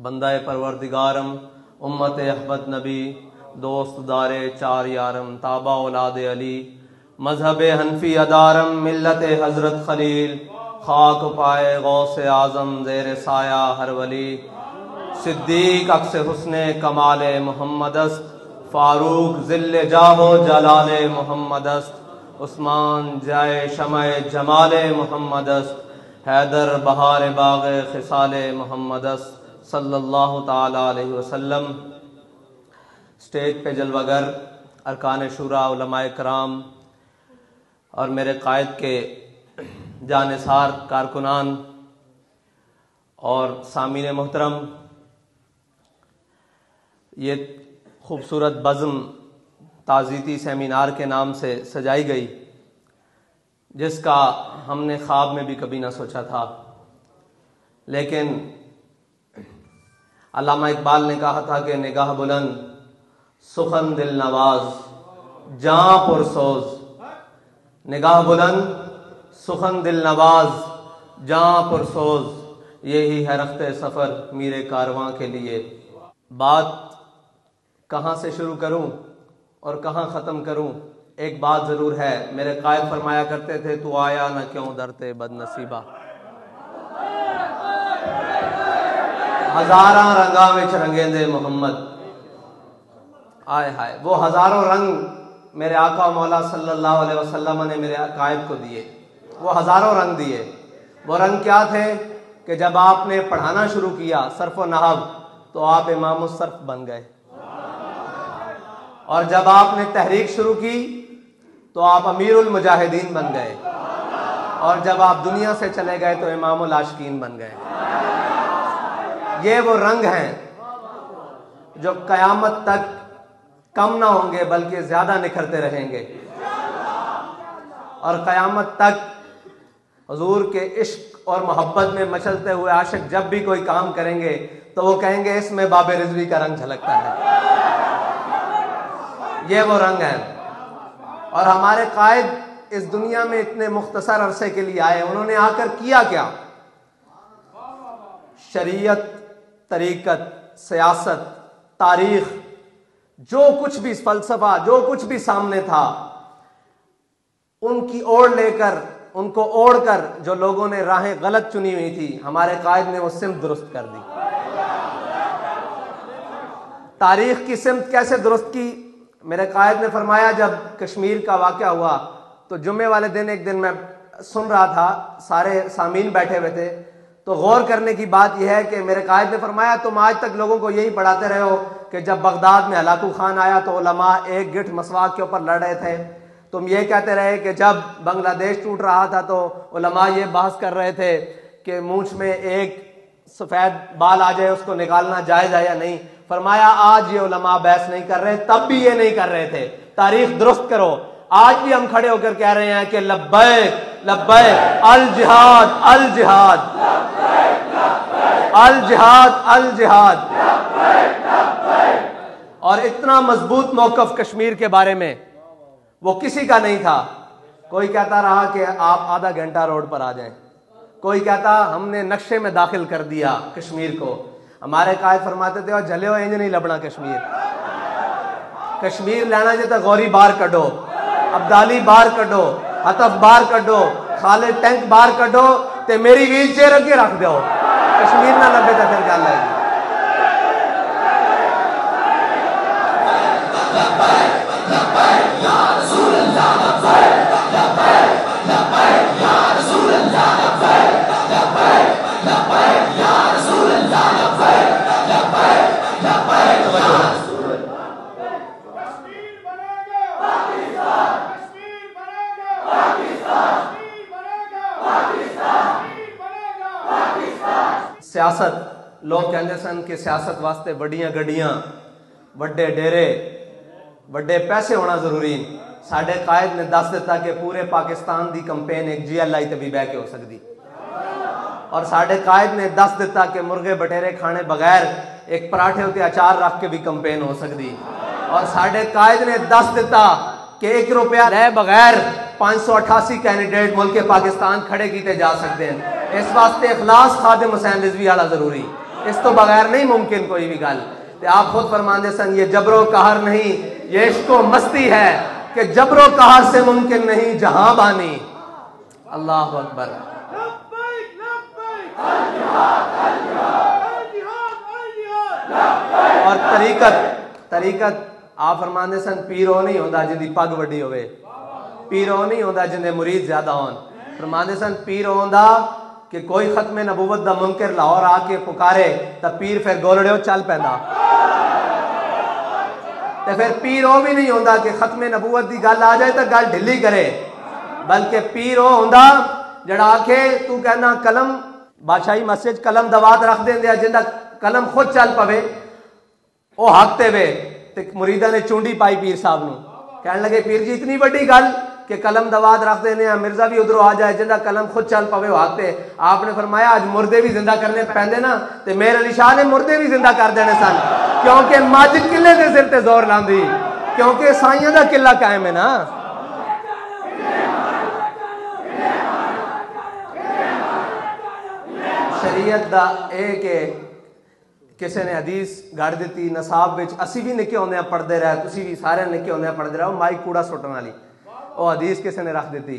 बंदा परवरदिगारम उम्मत अहमद नबी दोस्त दारे चार यारम ताबा औलाद अली मजहब हनफी अदारम मिल्लत हजरत खलील खाक पाए गौसे आजम ज़ेर साया हर वली सिद्दीक अक्स हुस्ने कमाल मोहम्मदस्त फारूक ज़िल्ले जाहो जलाल मोहम्मदस्त उस्मान जाए शमए जमाल मोहम्मदस्त हैदर बहार बाग खिसाल मोहम्मदस्त सल्लल्लाहु ताला अलैहि वसल्लम। स्टेज पे जलवागर अरकान शुरा उलमाए कराम और मेरे कायद के जानिसार कारकुनान और सामीन मोहतरम, ये खूबसूरत बज़्म ताज़ीती सेमिनार के नाम से सजाई गई, जिसका हमने ख्वाब में भी कभी ना सोचा था। लेकिन अल्लामा इकबाल ने कहा था कि निगाह बुलंद सुखन दिल नवाज जां पुरसोज, निगाह बुलंद सुखन दिल नवाज जां पुरसोज, यही है रख्ते सफ़र मीरे कारवां के लिए। बात कहाँ से शुरू करूं और कहाँ ख़त्म करूं? एक बात ज़रूर है, मेरे कायद फरमाया करते थे, तू आया न क्यों दरते बदनसीबा। हज़ारा रंगा विच रंगेंदे मोहम्मद, आए हाय, वो हज़ारों रंग मेरे आका मौला सल्लल्लाहु अलैहि वसल्लम ने मेरे कायद को दिए। वो हज़ारों रंग दिए। वो रंग क्या थे कि जब आपने पढ़ाना शुरू किया सर्फ व नहव तो आप इमाम सर्फ बन गए, और जब आपने तहरीक शुरू की तो आप अमीरुल मुजाहिदीन बन गए, और जब आप दुनिया से चले गए तो इमामुल आशिकीन बन गए। ये वो रंग हैं जो कयामत तक कम ना होंगे बल्कि ज्यादा निखरते रहेंगे, और कयामत तक हुजूर के इश्क और मोहब्बत में मचलते हुए आशिक जब भी कोई काम करेंगे तो वो कहेंगे इसमें बाबे रिजवी का रंग झलकता है। ये वो रंग है। और हमारे कायद इस दुनिया में इतने मुख्तसर अरसे के लिए आए, उन्होंने आकर किया क्या? शरीयत, तरीकत, सियासत, तारीख, जो कुछ भी फलसफा, जो कुछ भी सामने था, उनकी ओर लेकर, उनको ओढ़कर जो लोगों ने राहें गलत चुनी हुई थी, हमारे कायद ने वो सिमत दुरुस्त कर दी। तारीख की सिमत कैसे दुरुस्त की? मेरे कायद ने फरमाया, जब कश्मीर का वाक़या हुआ तो जुम्मे वाले दिन एक दिन मैं सुन रहा था, सारे सामीन बैठे हुए थे, तो गौर करने की बात यह है कि मेरे कायद ने फरमाया, तुम आज तक लोगों को यही पढ़ाते रहे हो कि जब बगदाद में हलाकू खान आया तो उलमा एक गिठ मसवाक के ऊपर लड़ रहे थे। तुम ये कहते रहे कि जब बांग्लादेश टूट रहा था तो उलमा ये बहस कर रहे थे कि मूंछ में एक सफ़ेद बाल आ जाए उसको निकालना जायज़ है या नहीं। फरमाया, आज ये उलमा बहस नहीं कर रहे, तब भी ये नहीं कर रहे थे। तारीख दुरुस्त करो। आज भी हम खड़े होकर कह रहे हैं कि लब्बैक लब्बैक अल जिहाद अल जिहाद अल जिहाद अल जिहाद। और इतना मजबूत मौकफ कश्मीर के बारे में वो किसी का नहीं था। कोई कहता रहा कि आप आधा घंटा रोड पर आ जाएं, कोई कहता हमने नक्शे में दाखिल कर दिया कश्मीर को। हमारे कायद फरमाते थे, और जले हो इंज नहीं लबना कश्मीर, कश्मीर लेना जे तो गौरी बाहर कढो, अब्दाली बाहर कढो, हतफ बाहर कढो, खालिद टैंक बाहर कढो ते मेरी व्हील चेयर अगे रख दो, कश्मीर ना लबे तो फिर गल है। सियासत, लोग कहते सन कि सियासत वास्ते बड़ियां गड्डियां, वड्डे डेरे, वड्डे पैसे होना जरूरी। साडे कायद ने दस दिता कि पूरे पाकिस्तान की कंपेन एक GLI ते भी बह के हो सकती, और साडे कायद ने दस दिता कि मुर्गे बटेरे खाने बगैर एक पराठे उत्ते अचार रख के भी कंपेन हो सकती, और साडे कायद ने दस दिता कि 1 रुपया ले बगैर 588 कैंडिडेट मुल्क पाकिस्तान खड़े किए जा सकते हैं। इस वास्ते इखलास खादिम हुसैन रिजवी वाला जरूरी। इस तो बगैर नहीं मुमकिन कोई भी गल। आप खुद फरमाते सन ये जबरो कहर नहीं, ये इश्को मस्ती है कि जबरो कहर से मुमकिन नहीं जहां बानी। अल्लाह अकबर। और तरीकत आप फरमाते सन पीरो नहीं होता जिंदी पग वड्डी होवे, पीरो नहीं होता जिंदे मुरीद ज्यादा होन। फरमाते सन पीर होंदा कि कोई खत्मे नबूवत दा मुनकर लाहौर आके पुकारे तो पीर फिर गोलड़े चल पैंदा। तो फिर पीर वो भी नहीं होता कि खत्मे नबूवत की गल आ जाए तो गल ढिली करे, बल्कि पीर वो होंदा जड़ा आखे तू कहना कलम बादशाही मस्जिद कलम दवात रख देंदे जिंदा कलम खुद चल पवे वो हकते वे। ते मुरीदा ने चूंडी पाई पीर साहब नूं, कहने लगे पीर जी इतनी बड़ी गल कि कलम दवात रख देने मिर्जा भी उधरों आ जाए जिंदा कलम खुद चल पवे हाकते। आपने फरमाया आज मुर्दे भी जिंदा करने पैंदे ना, ते मेर अली शाह ने मुर्दे भी जिंदा कर देने सन, क्योंकि मज किले के सिर ते जोर लांदी, क्योंकि साइयां दा किला कायम है ना। शरीयत दा एक किसी ने हदीस गढ़ दी नसाब विच, असी भी निके होंदे पढ़ते रहे, तुसी भी सारे निके होंदे पढ़ते रहो, माई कूड़ा सुटन वाली वो हदीस किसी ने रख दी।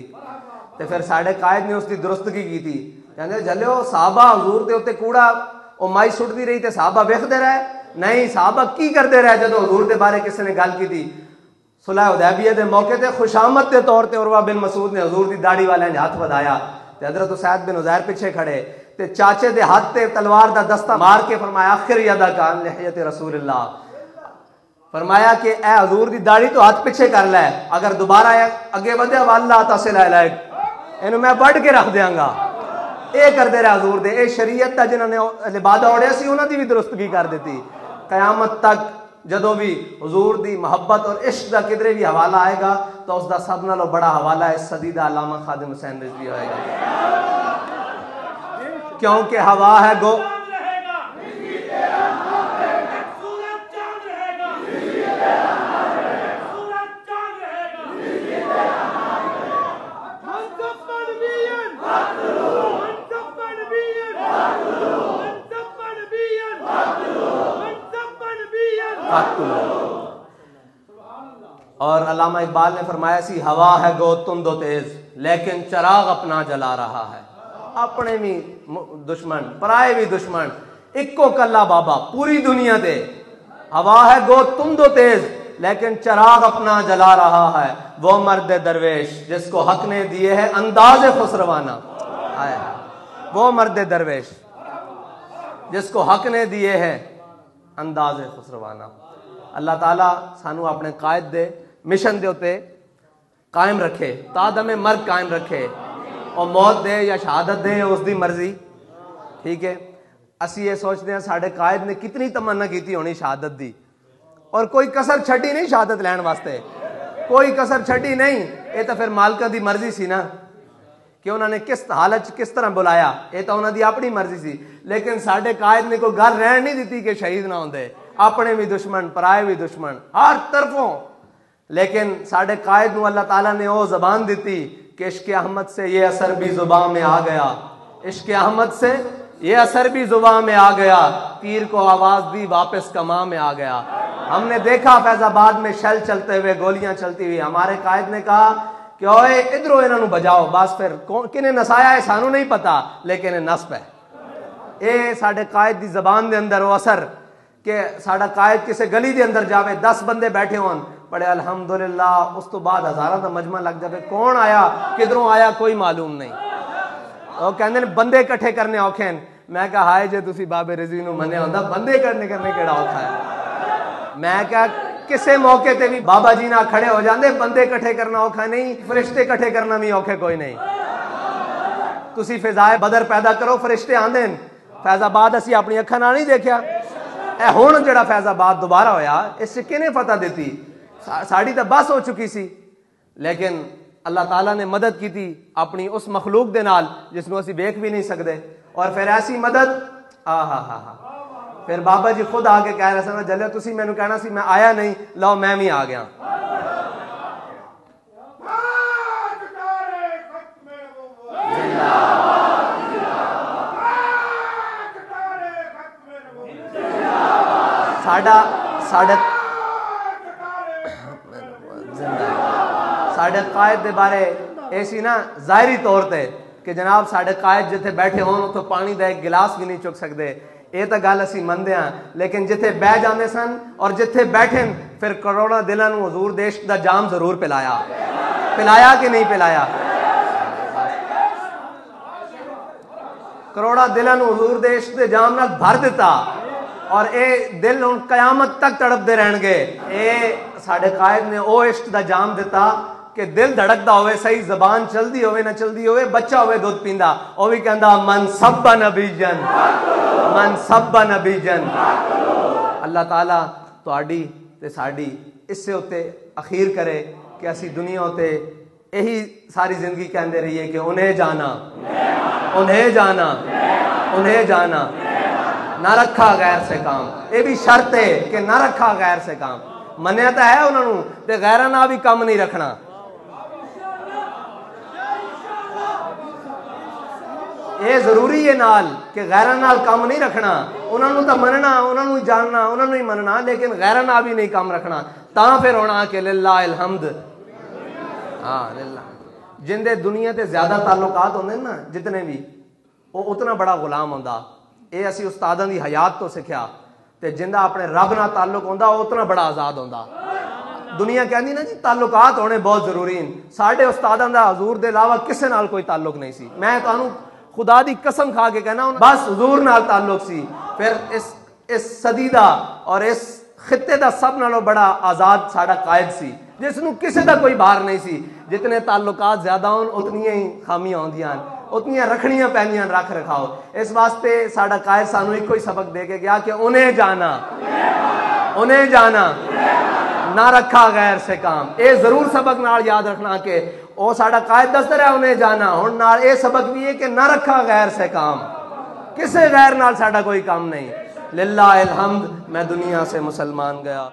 तो फिर साढ़े कायद ने उसकी दुरुस्तगी की थी, कहते जलियो साहबा हजूर के उत्ते कूड़ा वो माई सुटती रही तो साहबा वेखते रहे, नहीं साहबा की करते रहे जो हजूर के बारे किसी ने गल की थी। सुलह हुदैबिया के मौके पर खुशामद के तौर पर उरवा बिन मसूद ने हजूर की दाढ़ी वाले ने हाथ बढ़ाया, तो हजरत उसैद बिन उजैर पिछे खड़े, ते चाचे दे हाथ ते तलवार दा दस्ता मार के फरमाया आखिर यदा कान लिहयत रसूलुल्लाह, फरमाया कि ए हजूर दी दाढ़ी तो हाथ पीछे कर ले, अगर दोबारा अगे बढ़े वाला तसिल इनू मैं बढ़ के रख देंगा। ये करते रहे हजूर दे, ये शरीयत दा जिन्होंने लिबादा ओढ़िया सी उन्हां दी भी दुरुस्तगी कर दी। कयामत तक जदों भी हजूर दी मोहब्बत और इश्क का किधरे भी हवाला आएगा तो उसका सब नालों बड़ा हवाला इस सदी दा अल्लामा खादिम हुसैन रिजवी होएगा, क्योंकि हवा है गो और अल्लामा इकबाल ने फरमाया सी हवा है गो तुम दो तेज लेकिन चराग अपना जला रहा है। अपने भी दुश्मन पराए भी दुश्मन इक्को कल्ला बाबा पूरी दुनिया दे, हवा है गो तुम दो तेज लेकिन चराग अपना जला रहा है, वो मर्द दरवेश जिसको हक ने दिए है अंदाज खुसरवाना। वो मर्द दरवेश जिसको हक ने दिए है अंदाज खुसरवाना। अल्लाह ताला सानू अपने कायद दे मिशन दे उत्ते कायम रखे, तादमे मर्ग कायम रखे, और मौत दे या शहादत दे उसकी मर्जी। ठीक है, असी ये सोचते हैं साढ़े कायद ने कितनी तमन्ना की होनी शहादत दी, और कोई कसर छड़ी नहीं शहादत लैन वास्ते, कोई कसर छड़ी नहीं। ये तो फिर मालिका दी मर्जी सी ना कि उन्होंने किस हालत किस तरह बुलाया, ये तो उन्होंने अपनी मर्जी सी। लेकिन साढ़े कायद ने कोई गल रहन नहीं दी कि शहीद ना होंदे, अपने भी दुश्मन पराए भी दुश्मन हर तरफों। लेकिन साढ़े कायद नूं अल्लाह ताला ने वो जबान दी कि इश्क अहमद से ये असर भी जुबान में आ गया, इश्क अहमद से ये असर भी जुबान में आ गया, तीर को आवाज दी वापस कमा में आ गया। हमने देखा फैजाबाद में शेल चलते हुए गोलियां चलती हुई, हमारे कायद ने कहा कि ओए इधरों इन्हों बजाओ, बस फिर किने नसाया है सानू नहीं पता, लेकिन नस्ब है। ये साढ़े कायद की जबान के अंदर वो असर कि साढ़ा कायद किसी गली के अंदर जावे 10 बंदे बैठे होन बड़े अल्हम्दुलिल्लाह, उस तो बाद हजारों का मजमा लग जाए, कौन आया किधरों आया कोई मालूम नहीं। वो कहते बंदे इकट्ठे करने औखे हैं। मैं कहा हाय जे तुसी बाबे रिजवी नूं मन्निया होंदा, बंदे करने केड़ा औखा है। मैं क्या किसी मौके ते भी बाबा जी ना खड़े हो जाते, बंदे इकट्ठे करना औखा नहीं, फरिश्ते इकट्ठे करना भी औखे कोई नहीं। तुसी फिजाए बदर पैदा करो, फरिश्ते आंदे न। फैजाबाद असी अपनी अखां नाल नहीं देखा, हुण जिहड़ा फैजाबाद दोबारा होया इस किने फतह दी, साड़ी तो बस हो चुकी सी। लेकिन अल्लाह ताला ने मदद की थी अपनी उस मखलूक दे नाल जिसनों असी वेख भी नहीं सकते, और फिर ऐसी मदद फिर बाबा जी खुद आके कह रहे सन जल्ले तुसी मैनू कहना सी मैं आया नहीं, लो मैं भी आ गया। साढ़े कायद के बारे ऐसी ना ज़ाहरी तौर पर कि जनाब साढ़े कायद जिथे बैठे होन तो पानी का एक गिलास भी नहीं चुक सकते, ये तो गल असी मनते हैं। लेकिन जिथे बह जाते सन और जिथे बैठे फिर करोड़ों दिलों को हजूर देश का जाम जरूर पिलाया कि नहीं पिलाया? करोड़ा दिलों को हजूर देश के जाम नाल भर दिता और ये दिल हुण कयामत तक तड़पते रहणगे। ये साढ़े कायद ने वो इश्क का जाम दिता कि दिल धड़कता होवे, सही जबान चलती होवे ना चलती होवे, बच्चा होवे दुध पींदा वो भी कहंदा मन सब्बा नबीजन, मन सब्बा नबीजन। अल्लाह ताला तुहाडी ते साडी इससे उत्ते अखीर करे कि असी दुनिया उत्ते यही सारी जिंदगी कहते रहिए कि उन्हें जाना, उन्हें जाना, उन्हें जाना, ना रखा गैर से काम। ये भी शर्त है कि ना रखा गैर से काम। मनिया तो है उन्होंने ते गैर ना भी कम नहीं रखना। ये जरूरी है नाल कि गैर नाल कम नहीं रखना। उन्होंने तो मनना, उन्होंने जानना, उन्होंने ही मनना, लेकिन गैर ना भी नहीं कम रखना। ता फिर होना कि लिल्लाहिल हम्द। हाँ लिल्लाह। जिंदे दुनिया ते ज्यादा ताल्लुकात होंदे ना जितने भी, वो उतना बड़ा गुलाम होंदा। ये असी उस्तादां दी हयात तो सीखिया। ते जिंदा अपने रब नाल ताल्लुक होंदा उतना बड़ा आजाद होंदा। दुनिया कहती ना जी ताल्लुकात होने बहुत जरूरी हैं। साढ़े उस्तादां दा हजूर दे अलावा किसी नाल कोई ताल्लुक नहीं सी। मैं तुहानू खुदा दी कसम खा के कहना बस हजूर नाल ताल्लुक सी। फिर इस सदी दा और इस खिते दा सब नालों बड़ा आजाद साड़ा कायद सी, जिसनू किसी का कोई बाहर नहीं सी। जितने ताल्लुकात ज्यादा होन उतनियां ही खामियां होंदियां, उतनियां रखनियां पैंदियां रख रखाओ। इस वास्ते साड़ा कायद सानू एक ही सबक दे के गया कि उन्हें जाना, उन्हें जाना, ना रखा गैर से काम। ये जरूर सबक नाल याद रखना कि वो साड़ा कायद दसदा रहा उन्हें जाना। हुण नाल ये सबक भी है कि ना रखा गैर से काम। किसी गैर नाल साड़ा कोई काम नहीं। लिल्लाहिल हम्द। मैं दुनिया से मुसलमान गया।